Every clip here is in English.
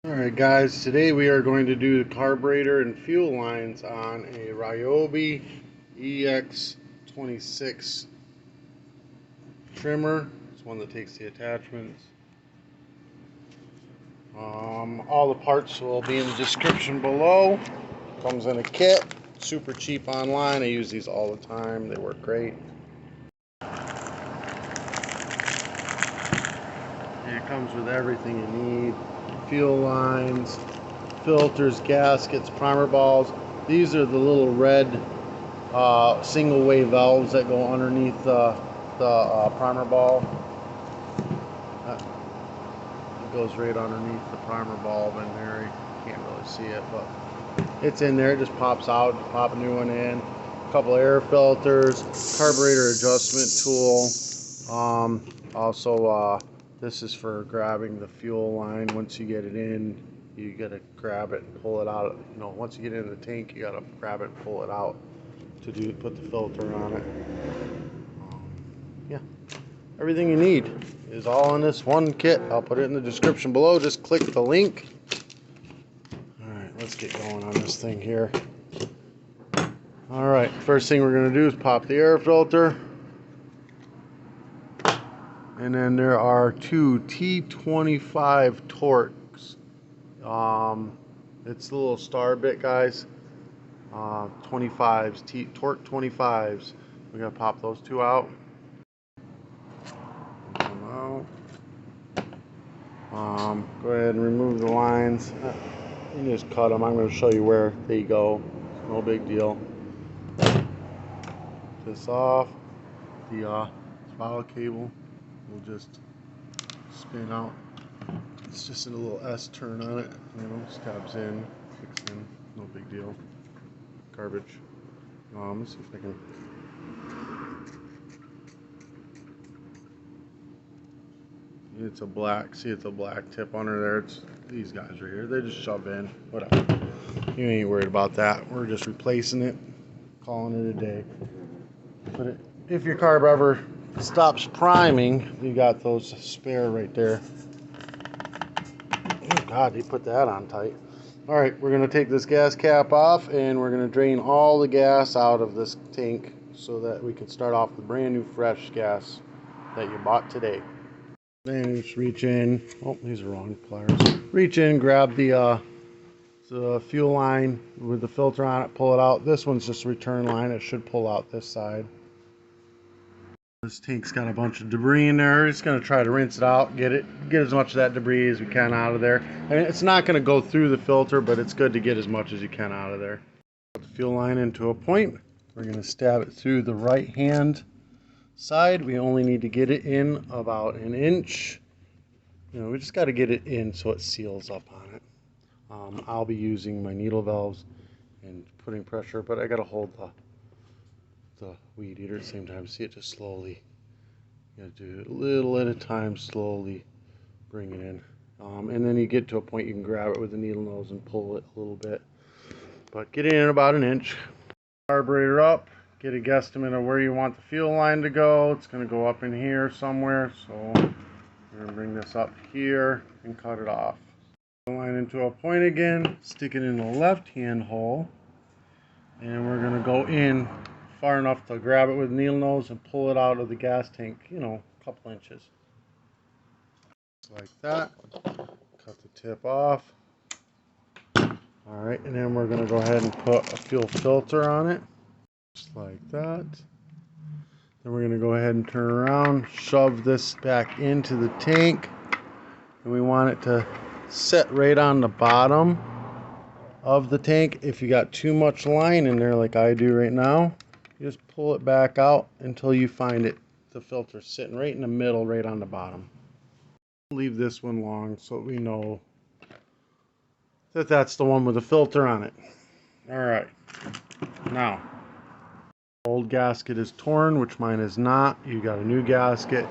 Alright guys, today we are going to do the carburetor and fuel lines on a Ryobi ex26 trimmer. It's one that takes the attachments. All the parts will be in the description below. Comes in a kit, super cheap online. I use these all the time, they work great. And it comes with everything you need. Fuel lines, filters, gaskets, primer balls. These are the little red single way valves that go underneath the primer ball. It goes right underneath the primer bulb in there. You can't really see it, but it's in there. It just pops out. Just pop a new one in. A couple air filters, carburetor adjustment tool. Also, this is for grabbing the fuel line. Once you get it in, you gotta grab it and pull it out. You know, once you get it in the tank, you gotta grab it and pull it out to put the filter on it. Yeah, everything you need is all in this one kit. I'll put it in the description below. Just click the link. All right, let's get going on this thing here. All right, first thing we're gonna do is pop the air filter. And then there are two T25 Torques. It's the little star bit, guys. 25s, Torque 25s. We gotta pop those two out. Come out. Go ahead and remove the lines. You can just cut them. I'm going to show you where they go. No big deal. This off. The throttle cable will just spin out. It's just a little S turn on it. You know, stabs in, kicks in. No big deal. Garbage. Let's see if I can. It's a black. See, it's a black tip under there. It's these guys right here. They just shove in. Whatever. You ain't worried about that. We're just replacing it, calling it a day. But if your carb ever stops priming, you got those spare right there. Oh God, they put that on tight. All right, we're gonna take this gas cap off and we're gonna drain all the gas out of this tank so that we can start off with brand new fresh gas that you bought today. Then just reach in. Oh, these are wrong pliers. Reach in, grab the fuel line with the filter on it, pull it out. This one's just a return line. It should pull out this side. This tank's got a bunch of debris in there. We're just going to try to rinse it out, get as much of that debris as we can out of there. I mean, it's not going to go through the filter, but it's good to get as much as you can out of there. Put the fuel line into a point. We're going to stab it through the right hand side. We only need to get it in about an inch. You know, we just got to get it in so it seals up on it. I'll be using my needle valves and putting pressure, but I got to hold the weed eater at the same time. See it just slowly. You got to do it a little at a time, slowly bring it in. And then you get to a point you can grab it with the needle nose and pull it a little bit. But get it in about an inch. Carburetor up. Get a guesstimate of where you want the fuel line to go. It's going to go up in here somewhere, so we're going to bring this up here and cut it off. Line into a point again, stick it in the left hand hole, and we're going to go in far enough to grab it with the needle nose and pull it out of the gas tank, you know, a couple inches. Just like that. Cut the tip off. Alright, and then we're going to go ahead and put a fuel filter on it. Just like that. Then we're going to go ahead and turn around, shove this back into the tank, and we want it to set right on the bottom of the tank. If you got too much line in there like I do right now, you just pull it back out until you find it, the filter sitting right in the middle, right on the bottom. Leave this one long so we know that that's the one with the filter on it. Alright, now old gasket is torn, which mine is not. You got a new gasket.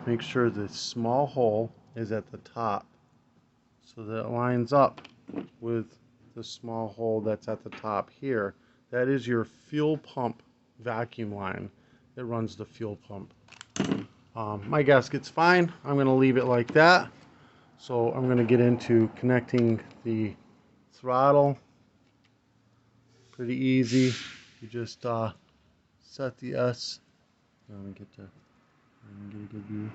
Make sure the small hole is at the top so that it lines up with the small hole that's at the top here. That is your fuel pump vacuum line that runs the fuel pump. My gasket's fine. I'm going to leave it like that So I'm going to get into connecting the throttle. Pretty easy. You just set the S. Let me get a good view.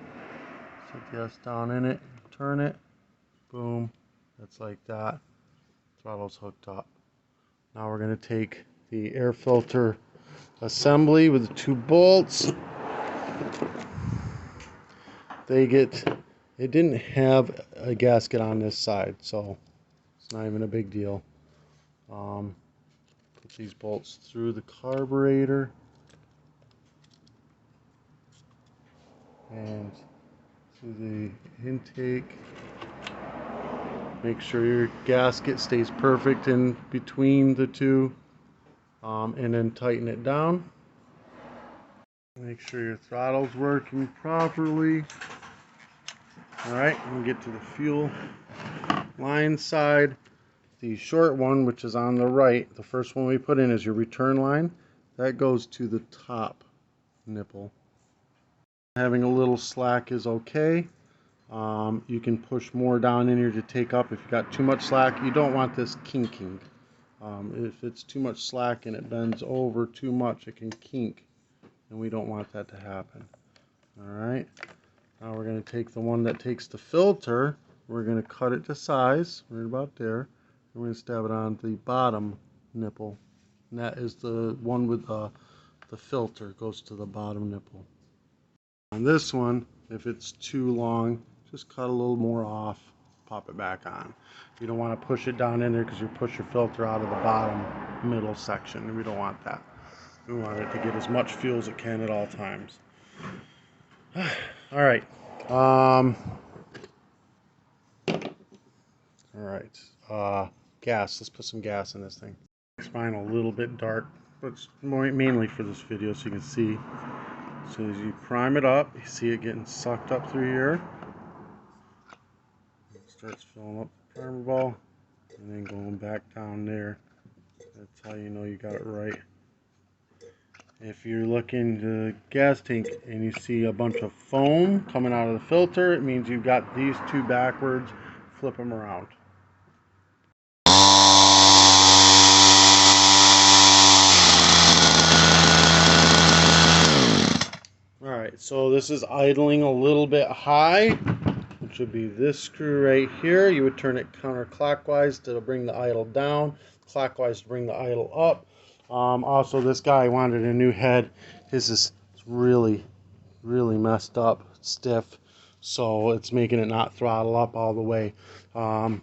Set the S down in it, turn it, boom. That's like that. Throttle's hooked up. Now we're going to take the air filter assembly with the 2 bolts. It didn't have a gasket on this side, so it's not even a big deal. Put these bolts through the carburetor and through the intake. Make sure your gasket stays perfect in between the two, and then tighten it down. Make sure your throttle's working properly. Alright, we'll get to the fuel line side. The short one, which is on the right, the first one we put in is your return line. That goes to the top nipple. Having a little slack is okay. You can push more down in here to take up. If you got too much slack, you don't want this kinking. If it's too much slack and it bends over too much, it can kink, and we don't want that to happen. Alright, now we're going to take the one that takes the filter, we're going to cut it to size, right about there, and we're going to stab it on the bottom nipple. And that is the one with the filter, goes to the bottom nipple. On this one, if it's too long, just cut a little more off, pop it back on. You don't want to push it down in there because you push your filter out of the bottom middle section, and we don't want that. We want it to get as much fuel as it can at all times. Alright. Gas. Let's put some gas in this thing. It's mine a little bit dark, but it's mainly for this video so you can see. As soon as you prime it up, you see it getting sucked up through here. It starts filling up the primer ball and then going back down there. That's how you know you got it right. If you're looking at the gas tank and you see a bunch of foam coming out of the filter, it means you've got these two backwards. Flip them around. Alright, so this is idling a little bit high, which would be this screw right here. You would turn it counterclockwise to bring the idle down, clockwise to bring the idle up. Also, this guy wanted a new head. His is really messed up, stiff, so it's making it not throttle up all the way.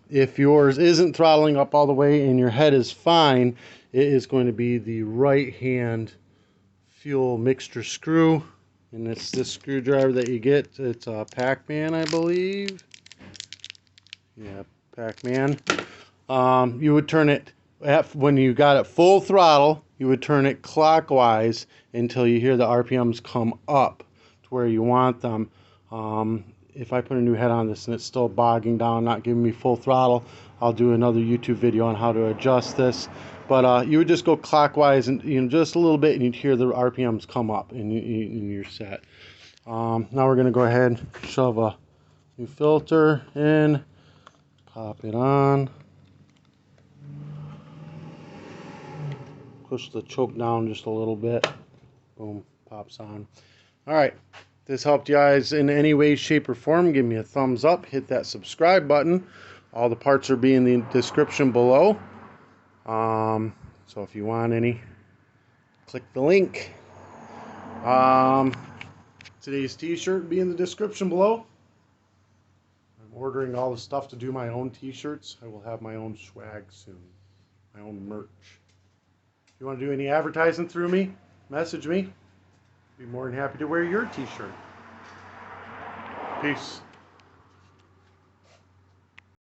If yours isn't throttling up all the way and your head is fine, it is going to be the right hand fuel mixture screw, and it's this screwdriver that you get. It's a Pac-Man, I believe. Yeah, Pac-Man. You would turn it when you got it full throttle, you would turn it clockwise until you hear the RPMs come up to where you want them. If I put a new head on this and it's still bogging down, not giving me full throttle, I'll do another YouTube video on how to adjust this. But you would just go clockwise and just a little bit, and you'd hear the RPMs come up, and you're set. Now we're going to go ahead and shove a new filter in, pop it on. Push the choke down just a little bit. Boom, pops on. Alright, if this helped you guys in any way, shape, or form, give me a thumbs up. Hit that subscribe button. All the parts will be in the description below. So if you want any, click the link. Today's t-shirt will be in the description below. I'm ordering all the stuff to do my own t-shirts. I will have my own swag soon. My own merch. If you want to do any advertising through me, message me. Be more than happy to wear your t-shirt. Peace.